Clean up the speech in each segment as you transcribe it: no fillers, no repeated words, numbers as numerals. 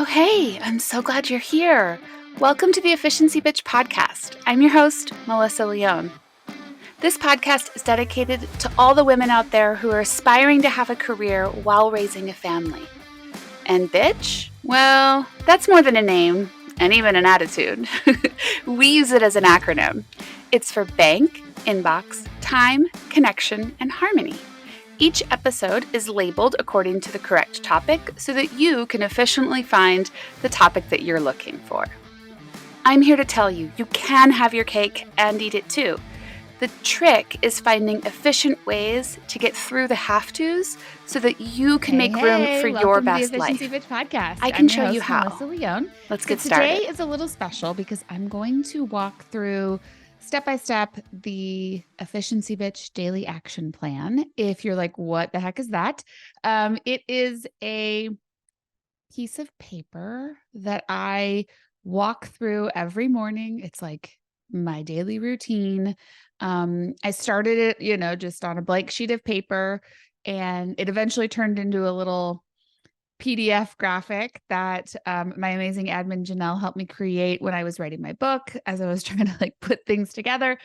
Oh, hey, I'm so glad you're here. Welcome to the Efficiency Bitch podcast. I'm your host, Melissa Leone. This podcast is dedicated to all the women out there who are aspiring to have a career while raising a family. And bitch? Well, that's more than a name and even an attitude. We use it as an acronym. It's for bank, inbox, time, connection, and harmony. Each episode is labeled according to the correct topic so that you can efficiently find the topic that you're looking for. I'm here to tell you, you can have your cake and eat it too. The trick is finding efficient ways to get through the have-tos so that you can make room for your best life. Welcome to the Efficiency Bitch podcast. I can I'm your show you host, how. Melissa Leone. Let's get started. Today is a little special because I'm going to walk through step-by-step the Efficiency Bitch Daily Action Plan. If you're like, what the heck is that? It is a piece of paper that I walk through every morning. It's like my daily routine. I started it, just on a blank sheet of paper, and it eventually turned into a little PDF graphic that my amazing admin Janelle helped me create when I was writing my book, as I was trying to put things together.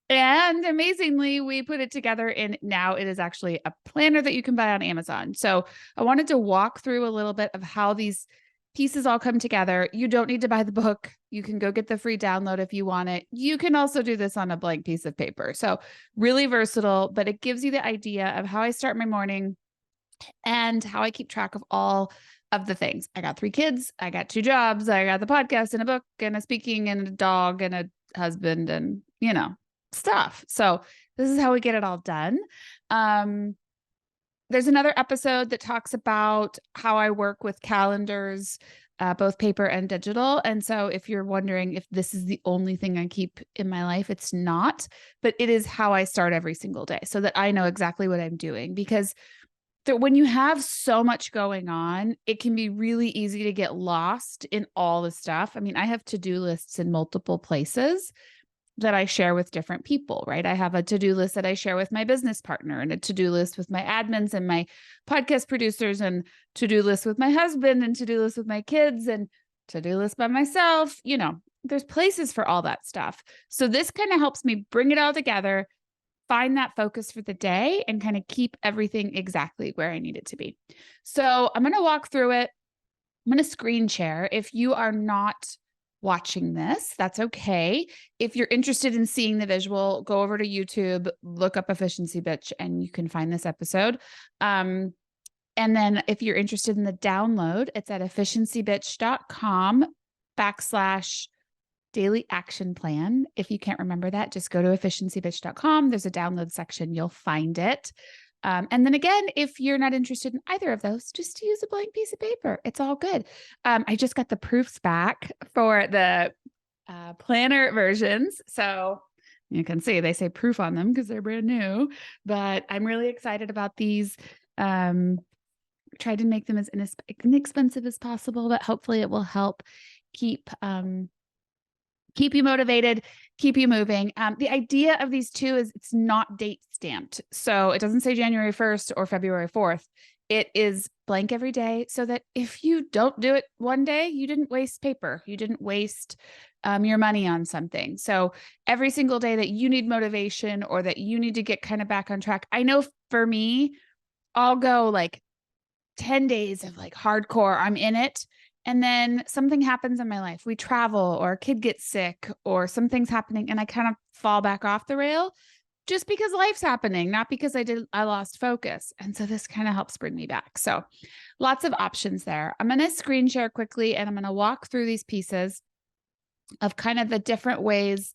And amazingly, we put it together, and now it is actually a planner that you can buy on Amazon. So I wanted to walk through a little bit of how these pieces all come together. You don't need to buy the book. You can go get the free download if you want it. You can also do this on a blank piece of paper. So really versatile, but it gives you the idea of how I start my morning and how I keep track of all of the things. I got 3 kids. I got 2 jobs. I got the podcast and a book and a speaking and a dog and a husband and, stuff. So this is how we get it all done. There's another episode that talks about how I work with calendars, both paper and digital. And so if you're wondering if this is the only thing I keep in my life, it's not, but it is how I start every single day so that I know exactly what I'm doing. Because when you have so much going on, it can be really easy to get lost in all the stuff. I mean, I have to-do lists in multiple places that I share with different people, right? I have a to-do list that I share with my business partner, and a to-do list with my admins and my podcast producers, and to-do list with my husband, and to-do list with my kids, and to-do list by myself. There's places for all that stuff. So this kind of helps me bring it all together, find that focus for the day, and kind of keep everything exactly where I need it to be. So I'm going to walk through it. I'm going to screen share. If you are not watching this, that's okay. If you're interested in seeing the visual, go over to YouTube, look up Efficiency Bitch, and you can find this episode. And then if you're interested in the download, it's at efficiencybitch.com/daily action plan. If you can't remember that, just go to efficiencybitch.com. There's a download section. You'll find it. And then again, if you're not interested in either of those, just use a blank piece of paper. It's all good. I just got the proofs back for the planner versions. So you can see they say proof on them because they're brand new, but I'm really excited about these. Tried to make them as inexpensive as possible, but hopefully it will help keep you motivated, keep you moving. The idea of these two is it's not date stamped. So it doesn't say January 1st or February 4th. It is blank every day so that if you don't do it one day, you didn't waste paper. You didn't waste your money on something. So every single day that you need motivation or that you need to get kind of back on track. I know for me, I'll go 10 days of hardcore. I'm in it. And then something happens in my life. We travel, or a kid gets sick, or something's happening, and I kind of fall back off the rail just because life's happening, not because I lost focus. And so this kind of helps bring me back. So lots of options there. I'm going to screen share quickly, and I'm going to walk through these pieces of kind of the different ways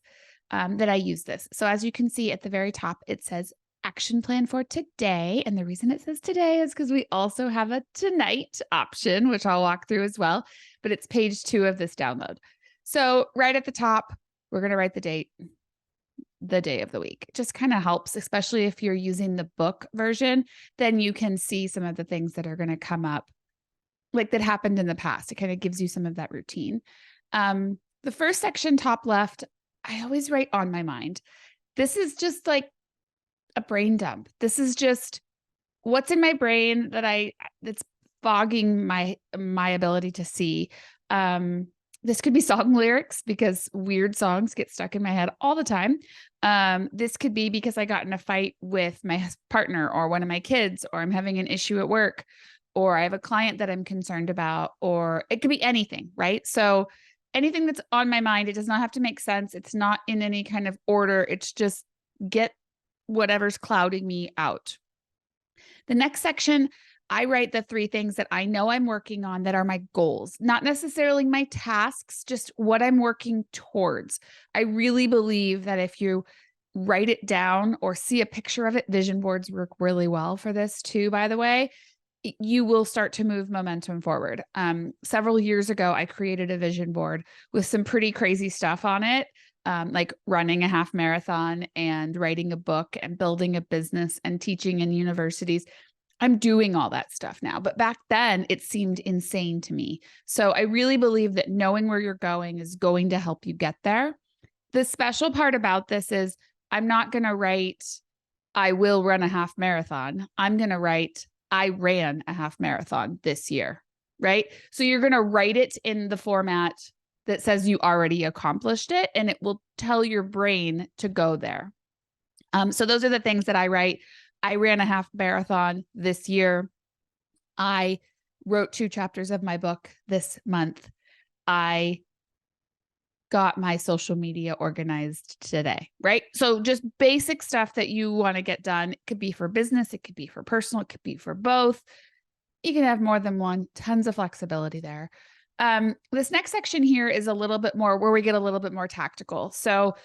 that I use this. So as you can see at the very top, it says action plan for today. And the reason it says today is because we also have a tonight option, which I'll walk through as well, but it's page 2 of this download. So right at the top, we're going to write the date, the day of the week. It just kind of helps, especially if you're using the book version, then you can see some of the things that are going to come up that happened in the past. It kind of gives you some of that routine. The first section, top left, I always write on my mind. This is just a brain dump. This is just what's in my brain that's fogging my ability to see. This could be song lyrics because weird songs get stuck in my head all the time. This could be because I got in a fight with my partner or one of my kids, or I'm having an issue at work, or I have a client that I'm concerned about, or it could be anything, right? So anything that's on my mind, it does not have to make sense. It's not in any kind of order. It's just get whatever's clouding me out. The next section, I write the 3 things that I know I'm working on that are my goals, not necessarily my tasks, just what I'm working towards. I really believe that if you write it down or see a picture of it, vision boards work really well for this too, by the way, you will start to move momentum forward. Several years ago, I created a vision board with some pretty crazy stuff on it. Like running a half marathon and writing a book and building a business and teaching in universities. I'm doing all that stuff now, but back then it seemed insane to me. So I really believe that knowing where you're going is going to help you get there. The special part about this is I'm not going to write, I will run a half marathon. I'm going to write, I ran a half marathon this year, right? So you're going to write it in the format that says you already accomplished it, and it will tell your brain to go there. So those are the things that I write. I ran a half marathon this year. I wrote 2 chapters of my book this month. I got my social media organized today, right? So just basic stuff that you want to get done. It could be for business. It could be for personal. It could be for both. You can have more than one, tons of flexibility there. This next section here is a little bit more where we get a little bit more tactical. So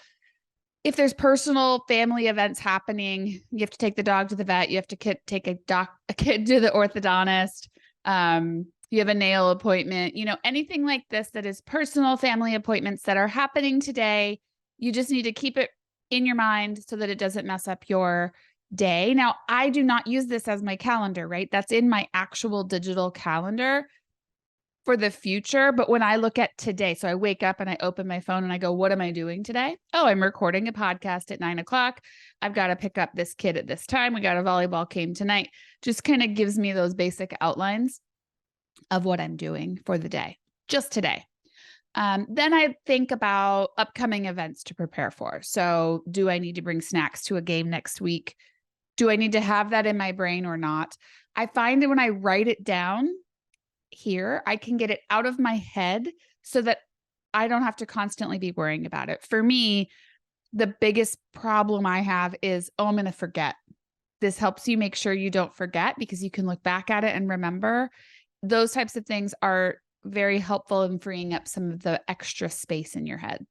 if there's personal family events happening, you have to take the dog to the vet, you have to take a kid to the orthodontist, you have a nail appointment, anything like this that is personal family appointments that are happening today, you just need to keep it in your mind so that it doesn't mess up your day. Now, I do not use this as my calendar, right? That's in my actual digital calendar for the future. But when I look at today, so I wake up and I open my phone and I go, what am I doing today? Oh, I'm recording a podcast at 9:00. I've got to pick up this kid at this time. We got a volleyball game tonight. Just kind of gives me those basic outlines of what I'm doing for the day, just today. Then I think about upcoming events to prepare for. So do I need to bring snacks to a game next week? Do I need to have that in my brain or not? I find that when I write it down here, I can get it out of my head so that I don't have to constantly be worrying about it. For me, the biggest problem I have is, I'm going to forget. This helps you make sure you don't forget because you can look back at it and remember. Those types of things are very helpful in freeing up some of the extra space in your head.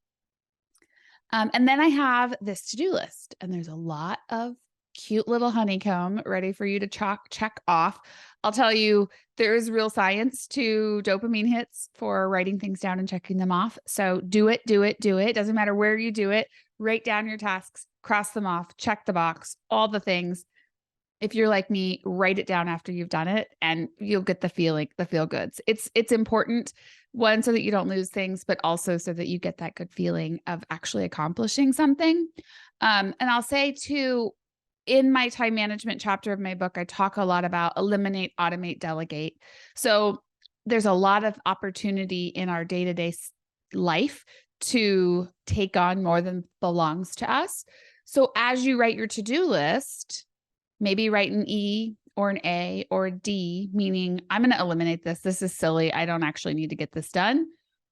And then I have this to-do list, and there's a lot of cute little honeycomb ready for you to check off. I'll tell you, there is real science to dopamine hits for writing things down and checking them off. So do it, do it, do it. Doesn't matter where you do it. Write down your tasks, cross them off, check the box, all the things. If you're like me, write it down after you've done it and you'll get the feel goods. It's important, one, so that you don't lose things, but also so that you get that good feeling of actually accomplishing something. And I'll say too, in my time management chapter of my book, I talk a lot about eliminate, automate, delegate. So there's a lot of opportunity in our day-to-day life to take on more than belongs to us. So as you write your to-do list, maybe write an E or an A or a D, meaning I'm going to eliminate this. This is silly. I don't actually need to get this done.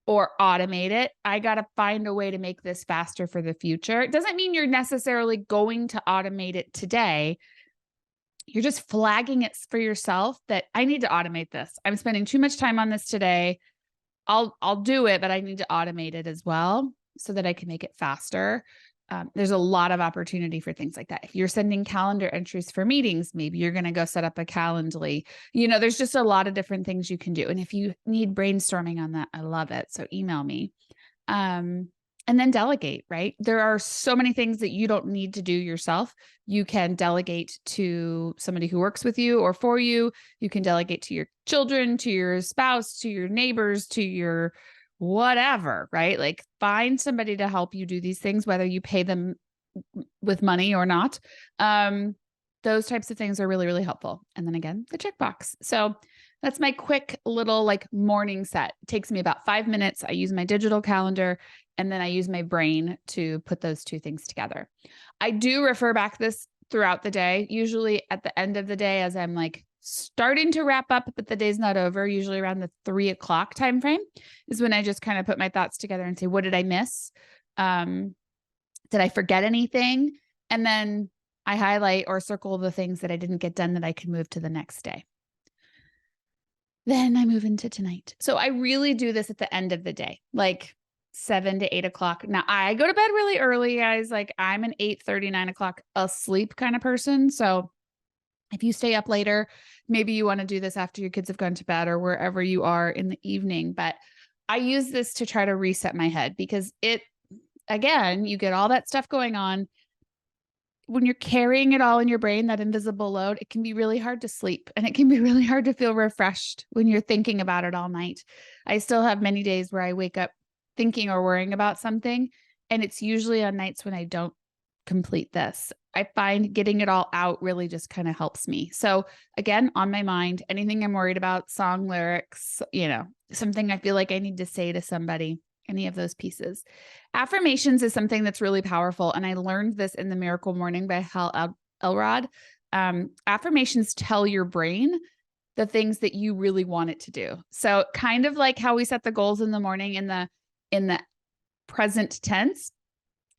Or automate it. I got to find a way to make this faster for the future. It doesn't mean you're necessarily going to automate it today. You're just flagging it for yourself that I need to automate this. I'm spending too much time on this today. I'll do it, but I need to automate it as well so that I can make it faster. There's a lot of opportunity for things like that. If you're sending calendar entries for meetings, maybe you're going to go set up a Calendly. There's just a lot of different things you can do. And if you need brainstorming on that, I love it. So email me. And then delegate, right? There are so many things that you don't need to do yourself. You can delegate to somebody who works with you or for you. You can delegate to your children, to your spouse, to your neighbors, to your whatever, right? Like find somebody to help you do these things, whether you pay them with money or not. Those types of things are really, really helpful. And then again, the checkbox. So That's my quick little like morning set. It takes me about 5 minutes. I use my digital calendar and then I use my brain to put those two things together. I do refer back this throughout the day, usually at the end of the day as I'm like starting to wrap up, but the day's not over. Usually around the 3 o'clock time frame is when I just kind of put my thoughts together and say, what did I miss? Did I forget anything? And then I highlight or circle the things that I didn't get done that I can move to the next day. Then I move into tonight. So I really do this at the end of the day, like 7 to 8 o'clock. Now I go to bed really early, guys. Like I'm an 8:30, 9 o'clock asleep kind of person. So if you stay up later, maybe you want to do this after your kids have gone to bed or wherever you are in the evening. But I use this to try to reset my head because again, you get all that stuff going on. When you're carrying it all in your brain, that invisible load, it can be really hard to sleep and it can be really hard to feel refreshed when you're thinking about it all night. I still have many days where I wake up thinking or worrying about something, and it's usually on nights when I don't complete this. I find getting it all out really just kind of helps me. So again, on my mind, anything I'm worried about, song lyrics, something I feel like I need to say to somebody, any of those pieces. Affirmations is something that's really powerful. And I learned this in The Miracle Morning by Hal Elrod. Affirmations tell your brain the things that you really want it to do. So kind of like how we set the goals in the morning in the present tense,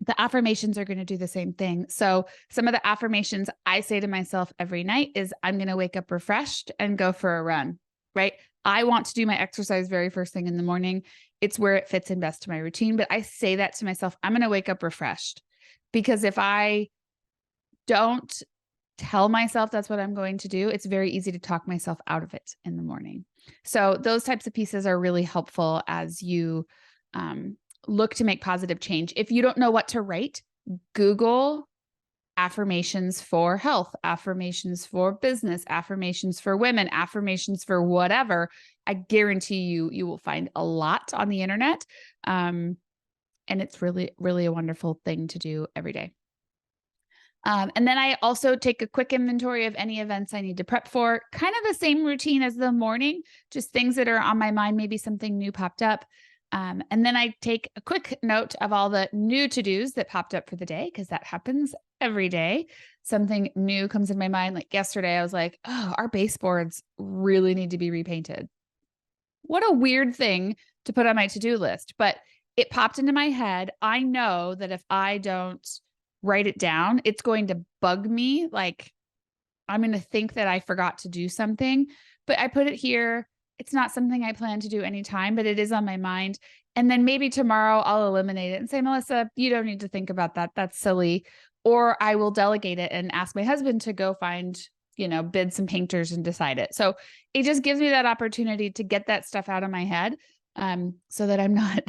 the affirmations are going to do the same thing. So some of the affirmations I say to myself every night is I'm going to wake up refreshed and go for a run, right? I want to do my exercise very first thing in the morning. It's where it fits in best to my routine. But I say that to myself, I'm going to wake up refreshed, because if I don't tell myself that's what I'm going to do, it's very easy to talk myself out of it in the morning. So those types of pieces are really helpful as you look to make positive change. If you don't know what to write, Google affirmations for health, affirmations for business, affirmations for women, affirmations for whatever. I guarantee you will find a lot on the internet. And it's really, really a wonderful thing to do every day. And then I also take a quick inventory of any events I need to prep for, kind of the same routine as the morning, just things that are on my mind, maybe something new popped up. And then I take a quick note of all the new to-dos that popped up for the day, because that happens every day. Something new comes in my mind. Like yesterday, I was like, oh, our baseboards really need to be repainted. What a weird thing to put on my to-do list, but it popped into my head. I know that if I don't write it down, it's going to bug me. Like I'm going to think that I forgot to do something, but I put it here. It's not something I plan to do anytime, but it is on my mind. And then maybe tomorrow I'll eliminate it and say, Melissa, you don't need to think about that. That's silly. Or I will delegate it and ask my husband to go find, bid some painters and decide it. So it just gives me that opportunity to get that stuff out of my head, so that I'm not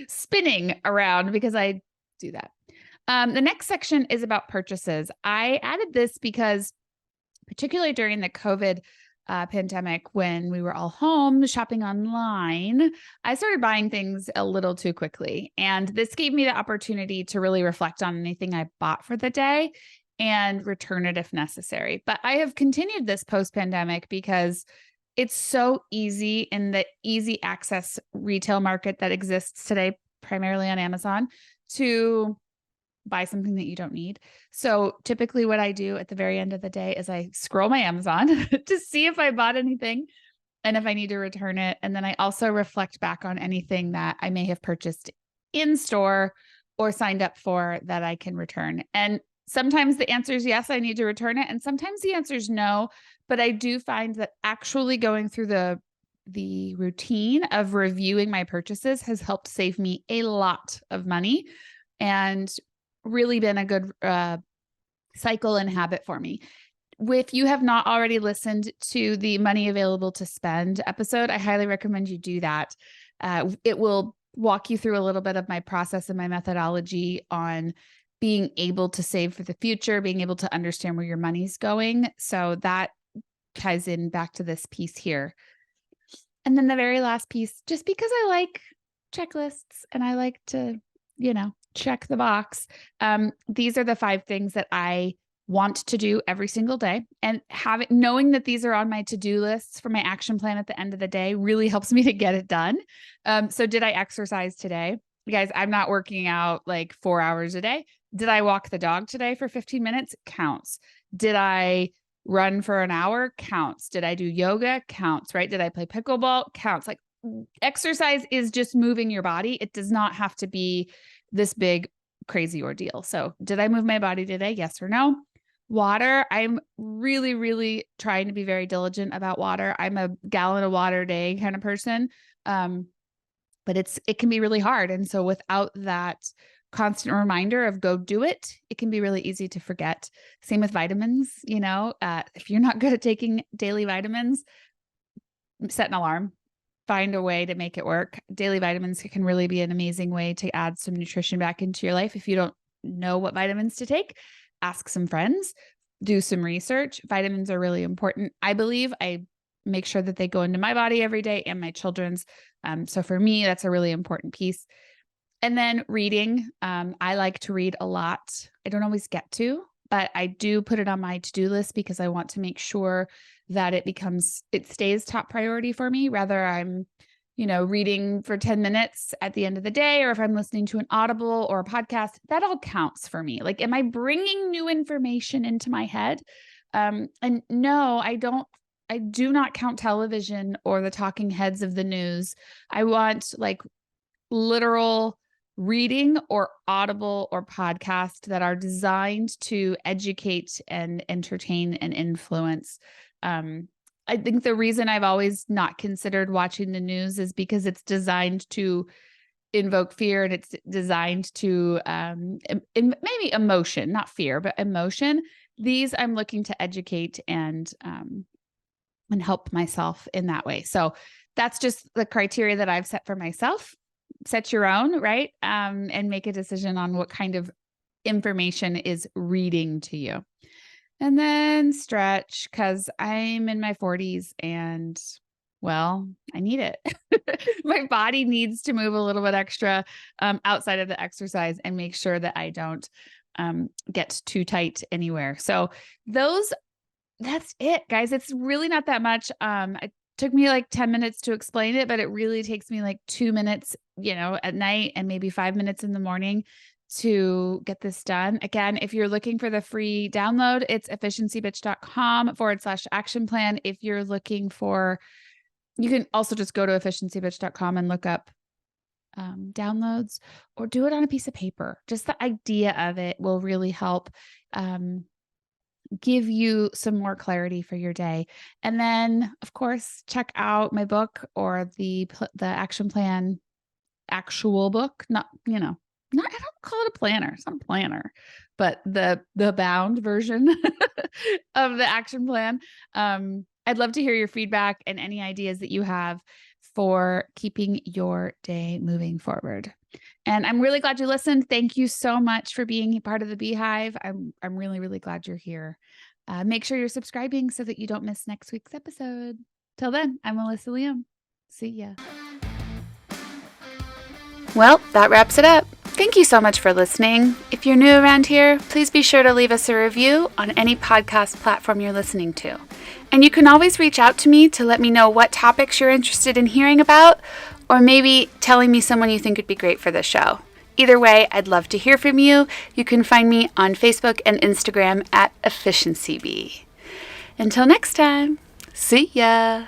spinning around, because I do that. The next section is about purchases. I added this because particularly during the COVID pandemic, when we were all home shopping online, I started buying things a little too quickly. And this gave me the opportunity to really reflect on anything I bought for the day and return it if necessary. But I have continued this post-pandemic because it's so easy in the easy access retail market that exists today, primarily on Amazon, to buy something that you don't need. So typically what I do at the very end of the day is I scroll my Amazon to see if I bought anything and if I need to return it. And then I also reflect back on anything that I may have purchased in store or signed up for that I can return. And sometimes the answer is yes, I need to return it. And sometimes the answer is no, but I do find that actually going through the routine of reviewing my purchases has helped save me a lot of money and really been a good cycle and habit for me. If you have not already listened to the Money Available to Spend episode, I highly recommend you do that. It will walk you through a little bit of my process and my methodology on being able to save for the future, being able to understand where your money's going. So that ties in back to this piece here. And then the very last piece, just because I like checklists and I like to, check the box. These are the 5 things that I want to do every single day, and knowing that these are on my to-do lists for my action plan at the end of the day really helps me to get it done. So did I exercise today? You guys, I'm not working out like 4 hours a day. Did I walk the dog today for 15 minutes? Counts. Did I run for an hour? Counts. Did I do yoga? Counts, right? Did I play pickleball? Counts. Like, exercise is just moving your body. It does not have to be this big, crazy ordeal. So did I move my body today? Yes or no? Water. I'm really, really trying to be very diligent about water. I'm a gallon of water a day kind of person. But it can be really hard. And so without that constant reminder of go do it, it can be really easy to forget. Same with vitamins. If you're not good at taking daily vitamins, set an alarm, find a way to make it work. Daily vitamins can really be an amazing way to add some nutrition back into your life. If you don't know what vitamins to take, ask some friends, do some research. Vitamins are really important. I believe I make sure that they go into my body every day and my children's. So for me, that's a really important piece. And then reading. I like to read a lot. I don't always get to, but I do put it on my to-do list because I want to make sure that it stays top priority for me. Rather I'm, reading for 10 minutes at the end of the day, or if I'm listening to an Audible or a podcast, that all counts for me. Like, am I bringing new information into my head? And no, I do not count television or the talking heads of the news. I want like literal reading or Audible or podcast that are designed to educate and entertain and influence. I think the reason I've always not considered watching the news is because it's designed to invoke fear, and it's designed to maybe emotion, not fear, but emotion. These I'm looking to educate and help myself in that way. So that's just the criteria that I've set for myself. Set your own, right? And make a decision on what kind of information is reading to you. And then stretch, because I'm in my 40s and, well, I need it. My body needs to move a little bit extra outside of the exercise and make sure that I don't get too tight anywhere. So that's it, guys. It's really not that much. It took me like 10 minutes to explain it, but it really takes me like 2 minutes, at night and maybe 5 minutes in the morning to get this done. Again, if you're looking for the free download, it's efficiencybitch.com/action plan. If you're looking for, you can also just go to efficiencybitch.com and look up downloads, or do it on a piece of paper. Just the idea of it will really help give you some more clarity for your day. And then, of course, check out my book or the action plan actual book. I don't call it a planner. It's not a planner, but the bound version of the action plan. I'd love to hear your feedback and any ideas that you have for keeping your day moving forward. And I'm really glad you listened. Thank you so much for being part of the Beehive. I'm really, really glad you're here. Make sure you're subscribing so that you don't miss next week's episode. Till then, I'm Melissa Leon. See ya. Well, that wraps it up. Thank you so much for listening. If you're new around here, please be sure to leave us a review on any podcast platform you're listening to. And you can always reach out to me to let me know what topics you're interested in hearing about, or maybe telling me someone you think would be great for the show. Either way, I'd love to hear from you. You can find me on Facebook and Instagram at EfficiencyBee. Until next time, see ya.